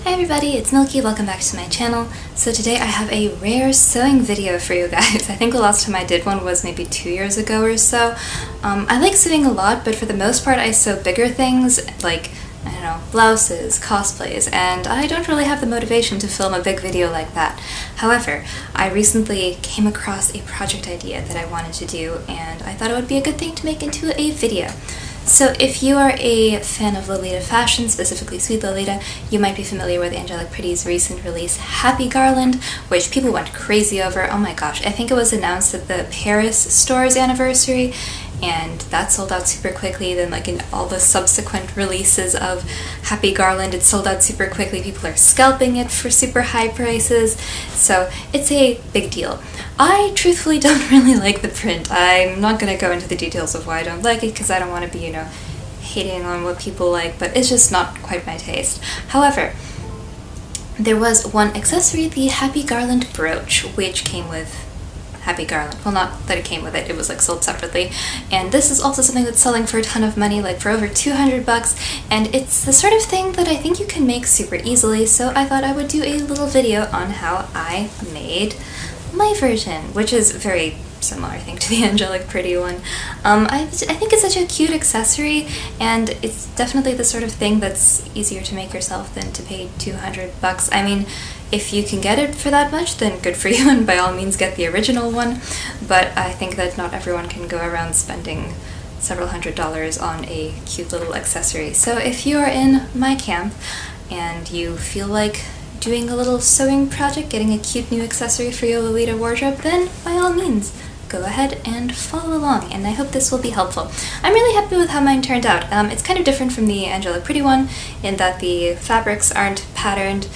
Hi everybody, it's Milky, welcome back to my channel. So today I have a rare sewing video for you guys. I think the last time I did one was maybe 2 years ago or so. I like sewing a lot, but for the most part I sew bigger things like, I don't know, blouses, cosplays, and I don't really have the motivation to film a big video like that. However, I recently came across a project idea that I wanted to do, and I thought it would be a good thing to make into a video. So if you are a fan of Lolita fashion, specifically Sweet Lolita, you might be familiar with Angelic Pretty's recent release, Happy Garland, which people went crazy over. Oh my gosh, I think it was announced at the Paris store's anniversary, and that sold out super quickly. Then like in all the subsequent releases of Happy Garland, it sold out super quickly. People are scalping it for super high prices, so it's a big deal. I truthfully don't really like the print. I'm not going to go into the details of why I don't like it because I don't want to be, hating on what people like, but it's just not quite my taste. However, there was one accessory, the Happy Garland brooch, which came with Happy Garland. Well, not that it came with it, it was like sold separately. And this is also something that's selling for a ton of money, like for over 200 bucks, and it's the sort of thing that I think you can make super easily, so I thought I would do a little video on how I made my version, which is very similar, I think, to the Angelic Pretty one. I think it's such a cute accessory, and it's definitely the sort of thing that's easier to make yourself than to pay 200 bucks. I mean, if you can get it for that much, then good for you, and by all means get the original one, but I think that not everyone can go around spending several $100s on a cute little accessory. So if you are in my camp and you feel like doing a little sewing project, getting a cute new accessory for your Lolita wardrobe, then by all means, go ahead and follow along, and I hope this will be helpful. I'm really happy with how mine turned out. It's kind of different from the Angelic Pretty one in that the fabrics aren't patterned,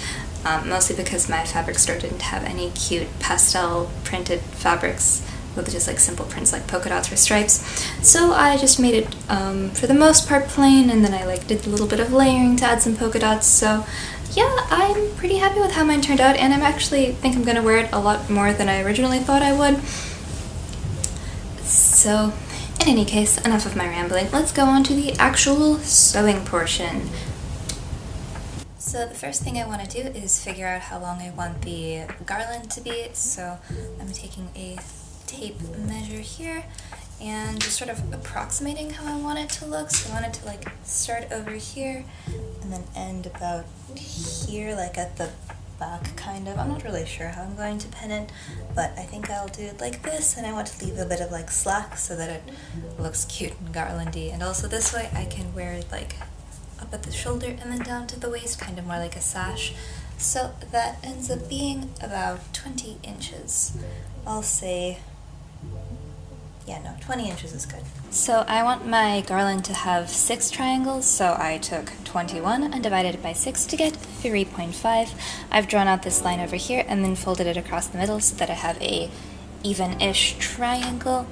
mostly because my fabric store didn't have any cute pastel printed fabrics with just like simple prints like polka dots or stripes. So I just made it for the most part plain, and then I did a little bit of layering to add some polka dots. So yeah, I'm pretty happy with how mine turned out, and I think I'm gonna wear it a lot more than I originally thought I would. So, in any case, enough of my rambling. Let's go on to the actual sewing portion. So the first thing I want to do is figure out how long I want the garland to be. So I'm taking a tape measure here and just sort of approximating how I want it to look. So I want it to start over here and then end about here, like at the back kind of. I'm not really sure how I'm going to pin it, but I think I'll do it like this, and I want to leave a bit of slack so that it looks cute and garlandy, and also this way I can wear it up at the shoulder and then down to the waist, kind of more like a sash. So that ends up being about 20 inches. I'll say, 20 inches is good. So I want my garland to have 6 triangles, so I took 21 and divided it by 6 to get 3.5. I've drawn out this line over here and then folded it across the middle so that I have a even-ish triangle.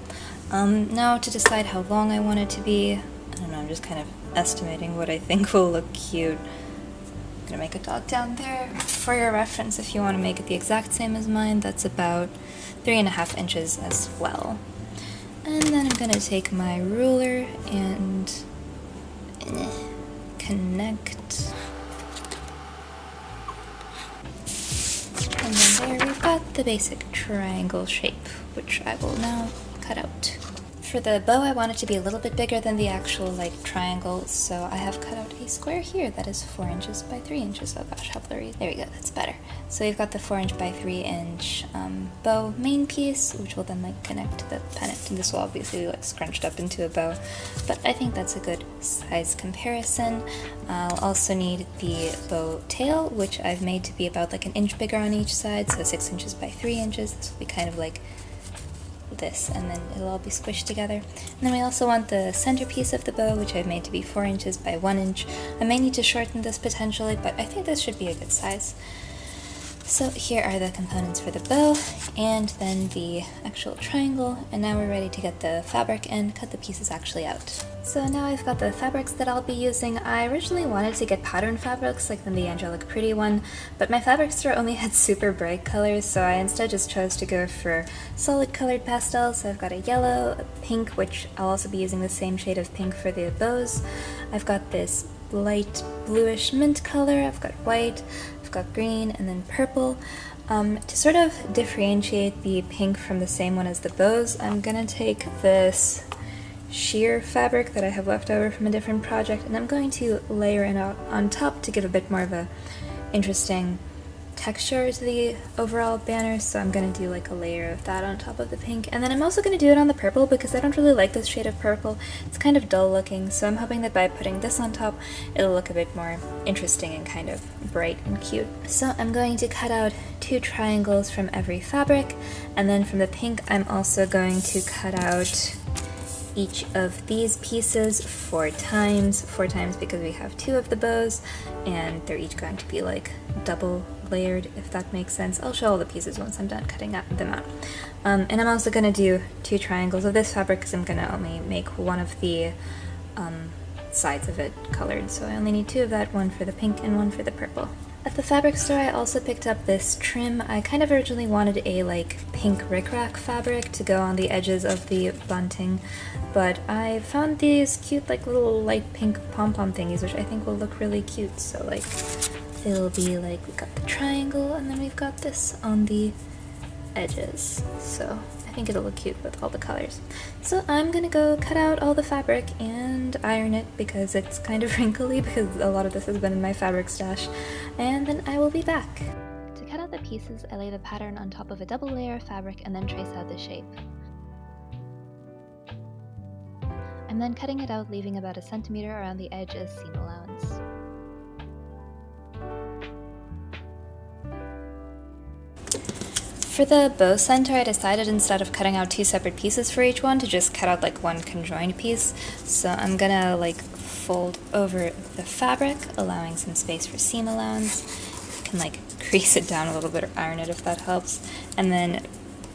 Now to decide how long I want it to be, I don't know, I'm just kind of estimating what I think will look cute. I'm gonna make a dot down there. For your reference, if you want to make it the exact same as mine, that's about 3.5 inches as well. And then I'm gonna take my ruler and connect. And then there we've got the basic triangle shape, which I will now cut out. For the bow, I want it to be a little bit bigger than the actual triangle, so I have cut out a square here that is 4 inches by 3 inches. Oh gosh, how blurry. There we go, that's better. So we've got the 4-inch by 3-inch bow main piece, which will then connect to the pennant, and this will obviously be scrunched up into a bow, but I think that's a good size comparison. I'll also need the bow tail, which I've made to be about an inch bigger on each side, so 6 inches by 3 inches. This will be kind of like this, and then it'll all be squished together. And then we also want the centerpiece of the bow, which I've made to be 4 inches by 1 inch. I may need to shorten this potentially, but I think this should be a good size. So here are the components for the bow, and then the actual triangle, and now we're ready to get the fabric and cut the pieces actually out. So now I've got the fabrics that I'll be using. I originally wanted to get pattern fabrics like the Angelic Pretty one, but my fabric store only had super bright colors, so I instead just chose to go for solid colored pastels. So I've got a yellow, a pink, which I'll also be using the same shade of pink for the bows. I've got this light bluish mint color. I've got white, I've got green, and then purple. To sort of differentiate the pink from the same one as the bows, I'm gonna take this sheer fabric that I have left over from a different project, and I'm going to layer it out on top to give a bit more of a interesting texture to the overall banner. So I'm going to do like a layer of that on top of the pink, and then I'm also going to do it on the purple because I don't really like this shade of purple. It's kind of dull looking, so I'm hoping that by putting this on top it'll look a bit more interesting and kind of bright and cute. So I'm going to cut out 2 triangles from every fabric, and then from the pink I'm also going to cut out each of these pieces 4 times because we have 2 of the bows and they're each going to be like double layered, if that makes sense. I'll show all the pieces once I'm done cutting them out. And I'm also going to do 2 triangles of this fabric because I'm going to only make one of the sides of it colored, so I only need 2 of that, one for the pink and one for the purple. At the fabric store I also picked up this trim. I kind of originally wanted a like pink rickrack fabric to go on the edges of the bunting, but I found these cute like little light pink pom-pom thingies which I think will look really cute. So like it'll be like we've got the triangle and then we've got this on the edges, so I think it'll look cute with all the colors. So I'm gonna go cut out all the fabric and iron it because it's kind of wrinkly because a lot of this has been in my fabric stash, and then I will be back. To cut out the pieces, I lay the pattern on top of a double layer of fabric and then trace out the shape. I'm then cutting it out, leaving about 1 centimeter around the edge as seam allowance. For the bow center, I decided instead of cutting out 2 separate pieces for each one to just cut out like one conjoined piece. So I'm gonna like fold over the fabric, allowing some space for seam allowance. You can like crease it down a little bit or iron it if that helps, and then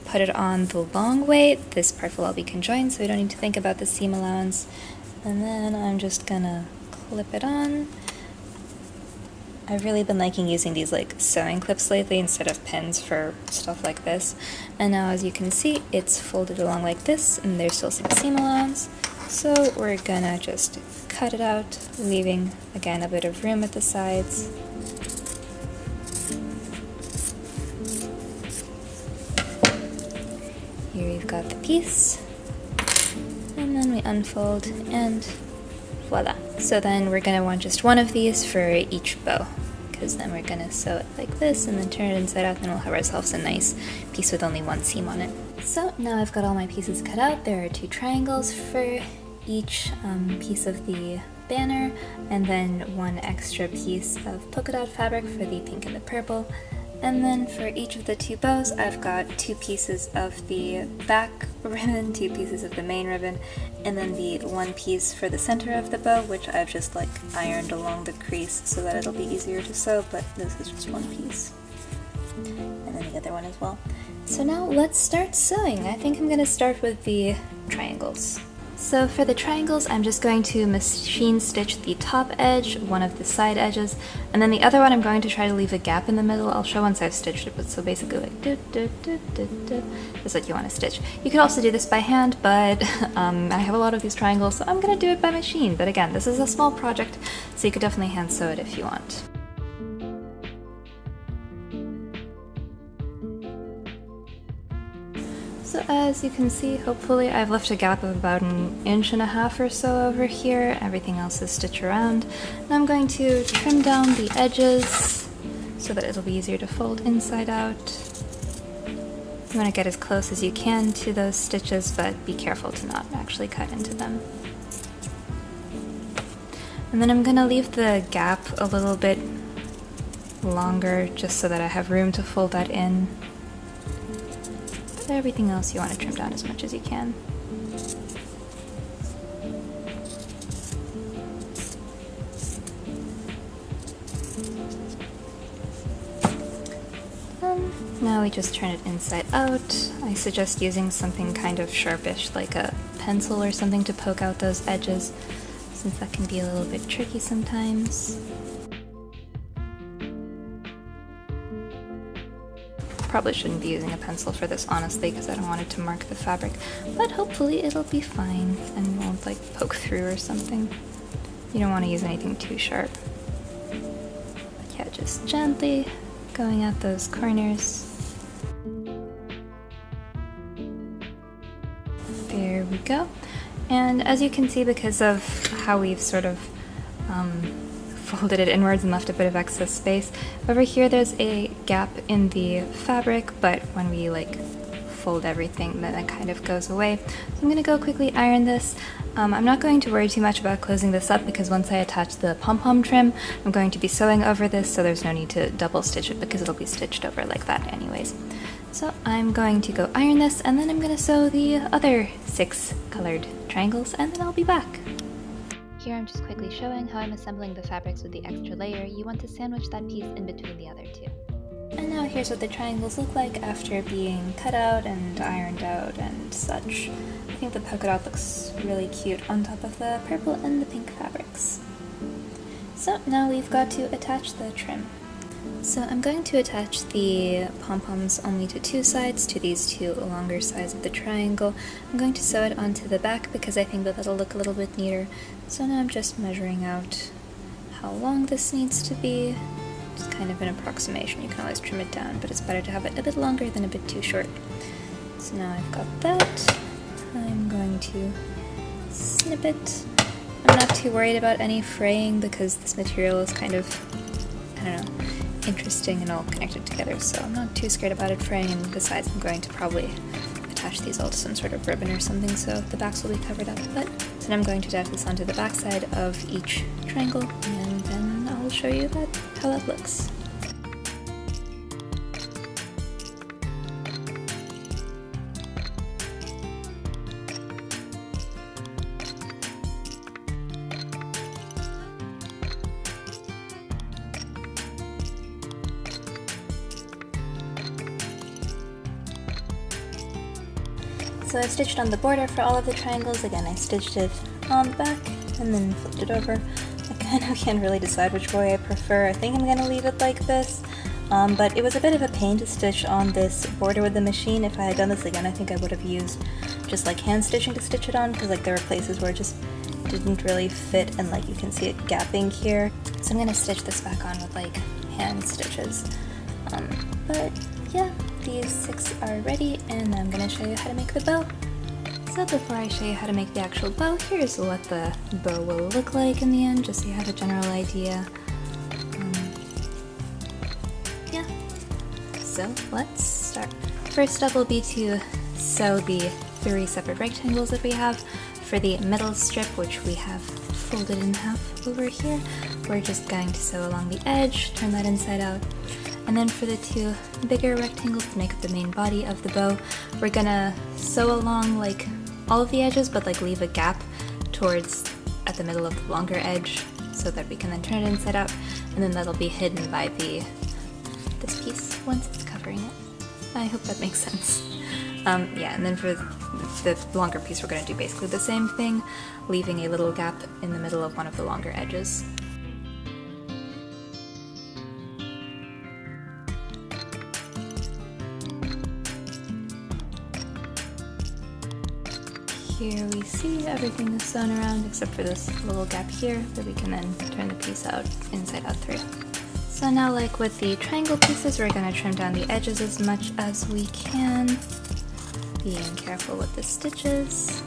put it on the long way. This part will all be conjoined, so we don't need to think about the seam allowance. And then I'm just gonna clip it on. I've really been liking using these like sewing clips lately instead of pins for stuff like this. And now as you can see, it's folded along like this and there's still some seam allowance. So we're gonna just cut it out, leaving again a bit of room at the sides. Here we've got the piece, and then we unfold and voila. So then we're going to want just one of these for each bow, because then we're going to sew it like this and then turn it inside out, and we'll have ourselves a nice piece with only one seam on it. So now I've got all my pieces cut out. There are 2 triangles for each piece of the banner, and then 1 extra piece of polka dot fabric for the pink and the purple. And then for each of the 2 bows, I've got 2 pieces of the back ribbon, 2 pieces of the main ribbon, and then the 1 piece for the center of the bow, which I've just like ironed along the crease so that it'll be easier to sew, but this is just 1 piece. And then the other one as well. So now let's start sewing. I think I'm going to start with the triangles. So for the triangles, I'm just going to machine stitch the top edge, one of the side edges, and then the other one I'm going to try to leave a gap in the middle. I'll show once I've stitched it, but so basically like that's what you want to stitch. You could also do this by hand, but I have a lot of these triangles, so I'm going to do it by machine. But again, this is a small project, so you could definitely hand sew it if you want. So as you can see, hopefully I've left a gap of about 1.5 inches or so over here. Everything else is stitched around. And I'm going to trim down the edges so that it'll be easier to fold inside out. You want to get as close as you can to those stitches, but be careful to not actually cut into them. And then I'm going to leave the gap a little bit longer just so that I have room to fold that in. Everything else you want to trim down as much as you can. Now we just turn it inside out. I suggest using something kind of sharpish like a pencil or something to poke out those edges, since that can be a little bit tricky sometimes. Probably shouldn't be using a pencil for this, honestly, because I don't want it to mark the fabric, but hopefully it'll be fine and won't like poke through or something. You don't want to use anything too sharp. But yeah, just gently going at those corners. There we go. And as you can see, because of how we've sort of folded it inwards and left a bit of excess space, over here there's a gap in the fabric, but when we like fold everything, then it kind of goes away. So I'm going to go quickly iron this. I'm not going to worry too much about closing this up because once I attach the pom-pom trim, I'm going to be sewing over this, so there's no need to double stitch it because it'll be stitched over like that anyways. So I'm going to go iron this, and then I'm going to sew the other 6 colored triangles, and then I'll be back. Here I'm just quickly showing how I'm assembling the fabrics with the extra layer. You want to sandwich that piece in between the other 2. And now here's what the triangles look like after being cut out and ironed out and such. I think the polka dot looks really cute on top of the purple and the pink fabrics. So now we've got to attach the trim. So I'm going to attach the pom-poms only to 2 sides, to these 2 longer sides of the triangle. I'm going to sew it onto the back because I think that that'll look a little bit neater. So now I'm just measuring out how long this needs to be. It's kind of an approximation. You can always trim it down, but it's better to have it a bit longer than a bit too short. So now I've got that. I'm going to snip it. I'm not too worried about any fraying because this material is kind of, I don't know, interesting and all connected together, so I'm not too scared about it fraying, and besides I'm going to probably attach these all to some sort of ribbon or something so the backs will be covered up. But so then I'm going to attach this onto the back side of each triangle, and then I'll show you how that looks. So I stitched on the border for all of the triangles. Again, I stitched it on the back and then flipped it over. I kind of can't really decide which way I prefer. I think I'm going to leave it like this, but it was a bit of a pain to stitch on this border with the machine. If I had done this again, I think I would have used just like hand stitching to stitch it on, because like there were places where it just didn't really fit, and like you can see it gapping here. So I'm going to stitch this back on with like hand stitches. But yeah, these 6 are ready, and I'm going to show you how to make the bow. So before I show you how to make the actual bow, here's what the bow will look like in the end, just so you have a general idea. Yeah, so let's start. First up will be to sew the 3 separate rectangles that we have. For the middle strip, which we have folded in half over here, we're just going to sew along the edge, turn that inside out. And then for the 2 bigger rectangles to make up the main body of the bow, we're gonna sew along like all of the edges, but like leave a gap towards at the middle of the longer edge so that we can then turn it inside out, and then that'll be hidden by this piece once it's covering it. I hope that makes sense. Yeah, and then for the longer piece we're gonna do basically the same thing, leaving a little gap in the middle of one of the longer edges. Here we see everything is sewn around except for this little gap here that we can then turn the piece out inside out through. So now, like with the triangle pieces, we're going to trim down the edges as much as we can, being careful with the stitches.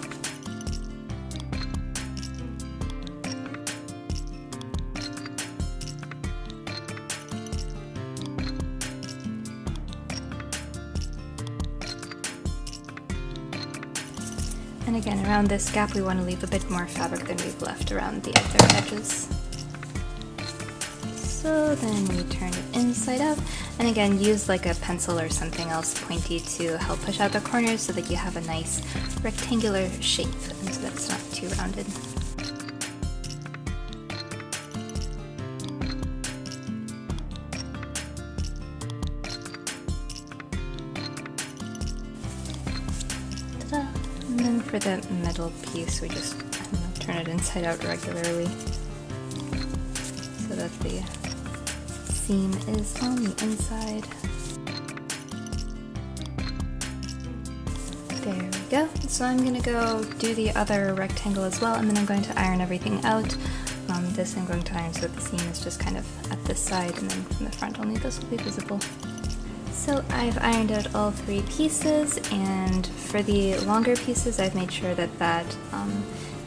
And again, around this gap we want to leave a bit more fabric than we've left around the other edges. So then we turn it inside out, and again use like a pencil or something else pointy to help push out the corners so that you have a nice rectangular shape and so that it's not too rounded. And then for the middle piece, we just turn it inside out regularly so that the seam is on the inside. There we go. So I'm going to go do the other rectangle as well, and then I'm going to iron everything out this I'm going to iron so that the seam is just kind of at this side, and then from the front only this will be visible. So I've ironed out all 3 pieces, and for the longer pieces I've made sure that that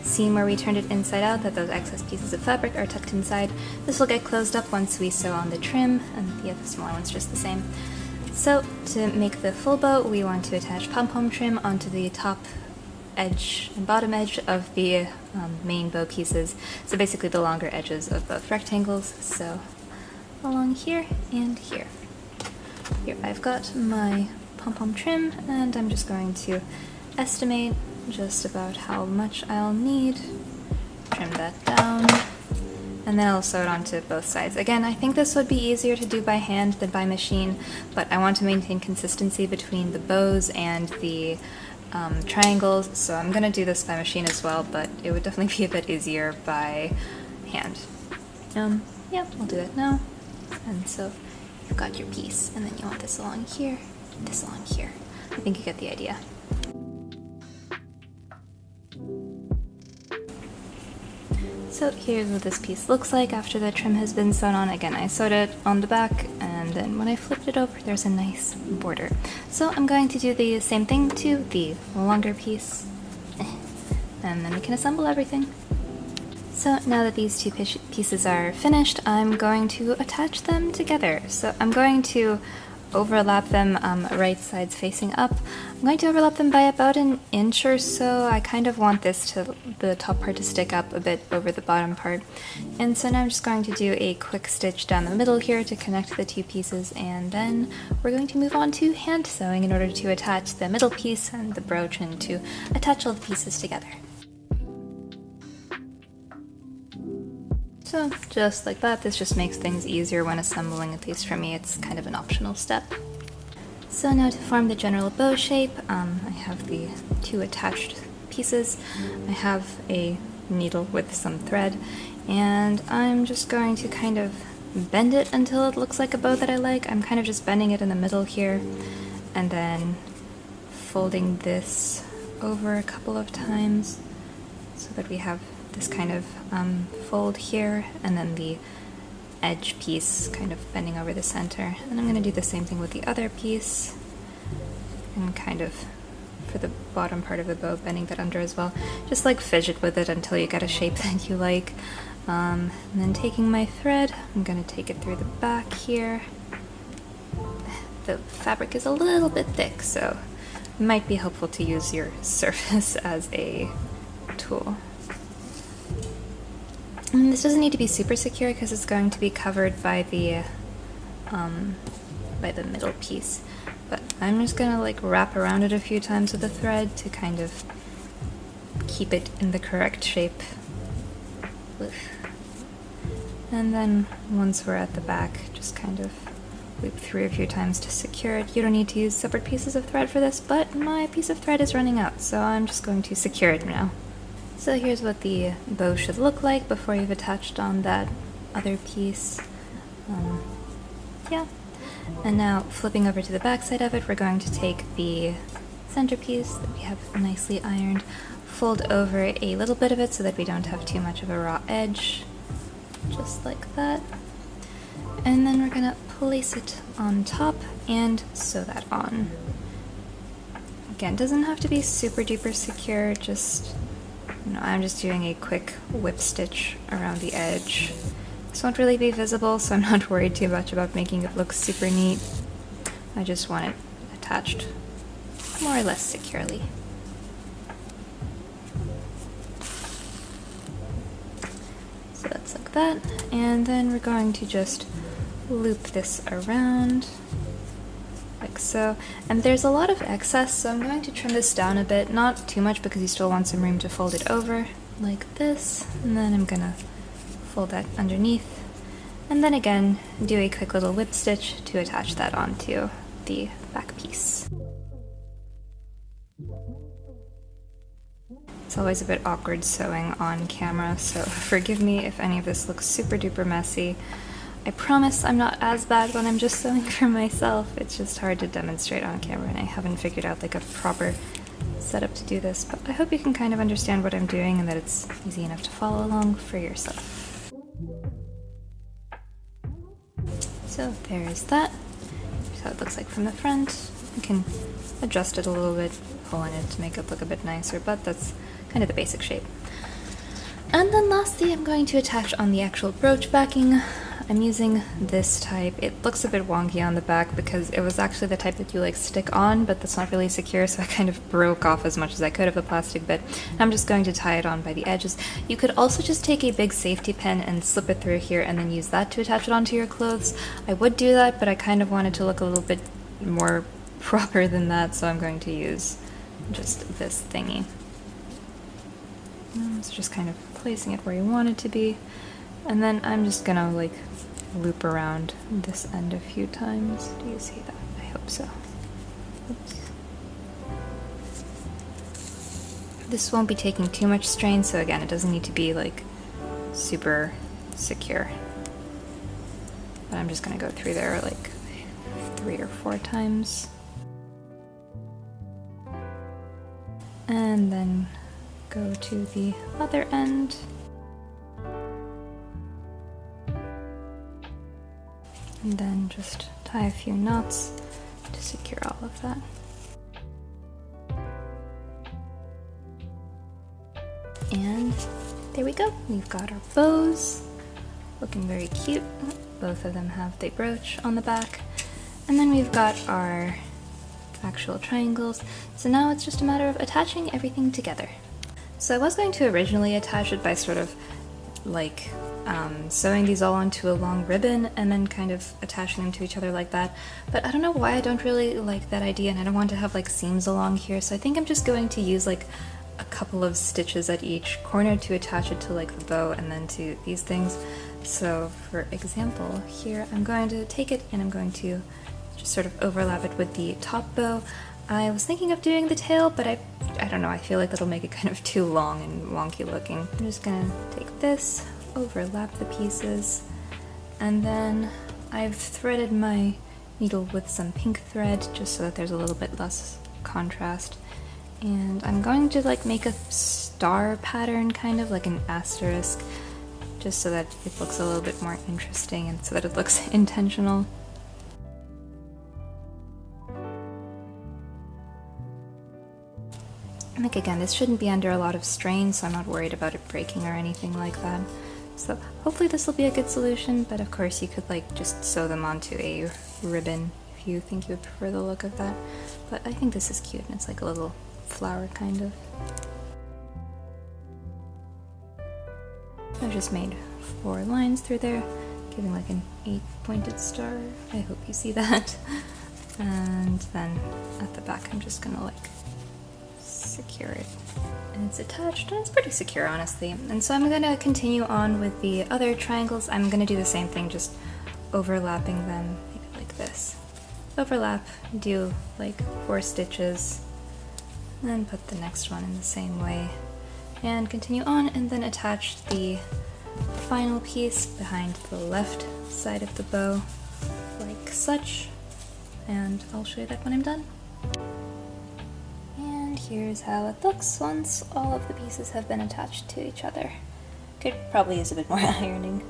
seam where we turned it inside out, that those excess pieces of fabric are tucked inside. This will get closed up once we sew on the trim, and the other smaller one's just the same. So to make the full bow, we want to attach pom-pom trim onto the top edge and bottom edge of the main bow pieces, so basically the longer edges of both rectangles, so along here and here. Here I've got my pom-pom trim, and I'm just going to estimate just about how much I'll need, trim that down, and then I'll sew it onto both sides. Again, I think this would be easier to do by hand than by machine, but I want to maintain consistency between the bows and the triangles, so I'm going to do this by machine as well, but it would definitely be a bit easier by hand. Yeah, I'll do it now. And so you've got your piece, and then you want this along here, this along here. I think you get the idea. So here's what this piece looks like after the trim has been sewn on. Again, I sewed it on the back, and then when I flipped it over, there's a nice border. So I'm going to do the same thing to the longer piece, and then we can assemble everything. So now that these 2 pieces are finished, I'm going to attach them together. So I'm going to overlap them right sides facing up. I'm going to overlap them by about 1 inch or so. I kind of want the top part to stick up a bit over the bottom part. And so now I'm just going to do a quick stitch down the middle here to connect the 2 pieces, and then we're going to move on to hand sewing in order to attach the middle piece and the brooch and to attach all the pieces together. So just like that, this just makes things easier when assembling, at least for me. It's kind of an optional step. So now to form the general bow shape, I have the 2 attached pieces. I have a needle with some thread, and I'm just going to kind of bend it until it looks like a bow that I like. I'm kind of just bending it in the middle here, and then folding this over a couple of times so that we have this kind of fold here, and then the edge piece kind of bending over the center. And I'm going to do the same thing with the other piece, and kind of for the bottom part of the bow, bending that under as well. Just like fidget with it until you get a shape that you like. And then taking my thread, I'm going to take it through the back here. The fabric is a little bit thick, so it might be helpful to use your surface as a tool. And this doesn't need to be super secure because it's going to be covered by the middle piece. But I'm just gonna like wrap around it a few times with the thread to kind of keep it in the correct shape. And then once we're at the back, just kind of loop through a few times to secure it. You don't need to use separate pieces of thread for this, but my piece of thread is running out, so I'm just going to secure it now. So here's what the bow should look like before you've attached on that other piece. Yeah. And now flipping over to the back side of it, we're going to take the centerpiece that we have nicely ironed, fold over a little bit of it so that we don't have too much of a raw edge, just like that. And then we're gonna place it on top and sew that on. Again, doesn't have to be super duper secure, just I'm just doing a quick whip stitch around the edge. This won't really be visible, so I'm not worried too much about making it look super neat. I just want it attached more or less securely. So that's like that, and then we're going to just loop this around like so. And there's a lot of excess, so I'm going to trim this down a bit, not too much because you still want some room to fold it over, like this, and then I'm gonna fold that underneath, and then again do a quick little whip stitch to attach that onto the back piece. It's always a bit awkward sewing on camera, so forgive me if any of this looks super duper messy. I promise I'm not as bad when I'm just sewing for myself. It's just hard to demonstrate on camera, and I haven't figured out like a proper setup to do this, but I hope you can kind of understand what I'm doing and that it's easy enough to follow along for yourself. So there is that. Here's how it looks like from the front. You can adjust it a little bit, pull in it to make it look a bit nicer, but that's kind of the basic shape. And then lastly, I'm going to attach on the actual brooch backing. I'm using this type. It looks a bit wonky on the back because it was actually the type that you like stick on, but that's not really secure, so I kind of broke off as much as I could of the plastic bit. I'm just going to tie it on by the edges. You could also just take a big safety pin and slip it through here and then use that to attach it onto your clothes. I would do that, but I kind of wanted to look a little bit more proper than that, so I'm going to use just this thingy. So just kind of placing it where you want it to be, and then I'm just gonna like loop around this end a few times. Do you see that? I hope so. Oops. This won't be taking too much strain, so again, it doesn't need to be like super secure. But I'm just gonna go through there like 3 or 4 times. And then go to the other end. And then just tie a few knots to secure all of that. And there we go. We've got our bows, looking very cute. Both of them have the brooch on the back. And then we've got our actual triangles. So now it's just a matter of attaching everything together. So I was going to originally attach it by sort of like sewing these all onto a long ribbon and then kind of attaching them to each other like that, but I don't know why I don't really like that idea, and I don't want to have like seams along here, so I think I'm just going to use like a couple of stitches at each corner to attach it to like the bow and then to these things. So for example, here I'm going to take it and I'm going to just sort of overlap it with the top bow. I was thinking of doing the tail, but I don't know, I feel like that'll make it kind of too long and wonky looking. I'm just gonna take this, overlap the pieces, and then I've threaded my needle with some pink thread just so that there's a little bit less contrast. And I'm going to like make a star pattern, kind of like an asterisk, just so that it looks a little bit more interesting and so that it looks intentional. And like again, this shouldn't be under a lot of strain, so I'm not worried about it breaking or anything like that. So hopefully this will be a good solution, but of course you could like just sew them onto a ribbon if you think you would prefer the look of that. But I think this is cute, and it's like a little flower kind of. I've just made 4 lines through there, giving like an 8-pointed star. I hope you see that. And then at the back I'm just gonna like secure it, and it's attached, and it's pretty secure honestly. And so I'm gonna continue on with the other triangles. I'm gonna do the same thing, just overlapping them, maybe like this. Overlap, do like 4 stitches, and then put the next one in the same way, and continue on, and then attach the final piece behind the left side of the bow, like such, and I'll show you that when I'm done. Here's how it looks once all of the pieces have been attached to each other. Could probably use a bit more ironing.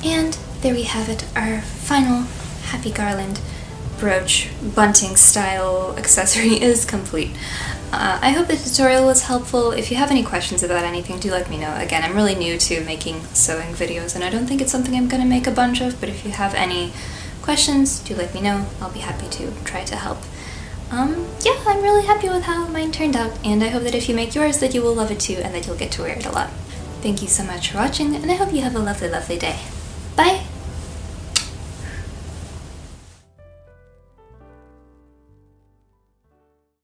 And there we have it, our final Happy Garland brooch bunting style accessory is complete. I hope the tutorial was helpful. If you have any questions about anything, do let me know. Again, I'm really new to making sewing videos, and I don't think it's something I'm gonna make a bunch of, but if you have any questions, do let me know. I'll be happy to try to help. Yeah, I'm really happy with how mine turned out, and I hope that if you make yours that you will love it too, and that you'll get to wear it a lot. Thank you so much for watching, and I hope you have a lovely, lovely day. Bye!